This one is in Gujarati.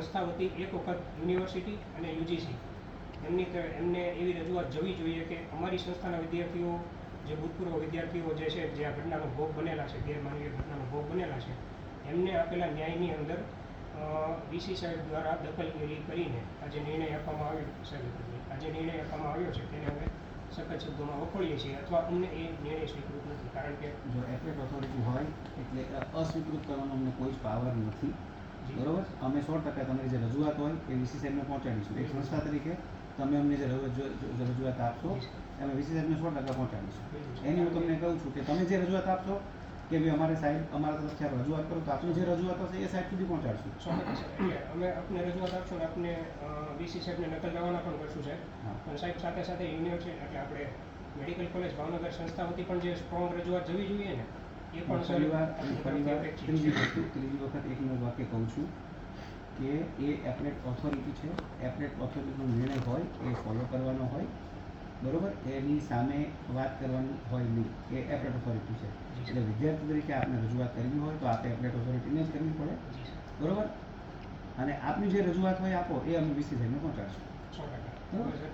સંસ્થા વતી એક વખત યુનિવર્સિટી અને યુજીસી એમને એવી રજૂઆત જવી જોઈએ કે અમારી સંસ્થાના વિદ્યાર્થીઓ જે ભૂતપૂર્વ વિદ્યાર્થીઓ જે છે જે આ ઘટનાનો ભોગ બનેલા છે ગેરમાનવીય ઘટનાનો ભોગ બનેલા છે એમને આપેલા ન્યાયની અંદર વીસી સાહેબ દ્વારા દખલગીરી કરીને આજે નિર્ણય આપવામાં આવ્યો સાહેબ આજે નિર્ણય આપવામાં આવ્યો છે તેને અમે સખત શબ્દોમાં વખોડીએ છીએ અથવા અમને એ નિર્ણય સ્વીકૃત નથી કારણ કે જો એપેટ ઓથોરિટી હોય એટલે અસ્વીકૃત કરવાનો અમને કોઈ જ પાવર નથી. બરોબર, અમે 100% તમારી જે રજૂઆત હોય એ વીસી સાહેબને પહોંચાડીશું. એક સંસ્થા તરીકે તમે અમને જે રજૂઆત આપશો અમે વીસી સાહેબને 100% પહોંચાડીશું. એની હું તમને કહું છું કે તમે જે રજૂઆત આપશો કે ભાઈ અમારે સાહેબ અમારા તરફથી રજૂઆત કરો તો આપણે જે રજૂઆત હશે એ સાહેબ સુધી પહોંચાડશું. એટલે અમે આપને રજૂઆત આપશું ને આપને વીસી સાહેબને નકલ રવાના પણ કરશું સાહેબ. પણ સાહેબ સાથે સાથે યુનિવર્સિટી એટલે આપણે મેડિકલ કોલેજ ભાવનગર સંસ્થા વતી પણ જે સ્ટ્રોંગ રજૂઆત જવી જોઈએ ને એ પણ ત્રીજી વખત એકનું વાક્ય કહું છું કે એ એપલેટ ઓથોરિટી છે. એપલેટ ઓથોરિટીનો નિર્ણય હોય એ ફોલો કરવાનો હોય. બરોબર, એની સામે વાત કરવાની હોય નહીં. એ એપલેટ ઓથોરિટી છે એટલે વિદ્યાર્થી તરીકે આપને રજૂઆત કરવી હોય તો આપણે એપલેટ ઓથોરિટીને જ કરવી પડે. બરોબર, અને આપની જે રજૂઆત હોય આપો એ અમે વીસી સાહેબને પહોંચાડશું. બરાબર.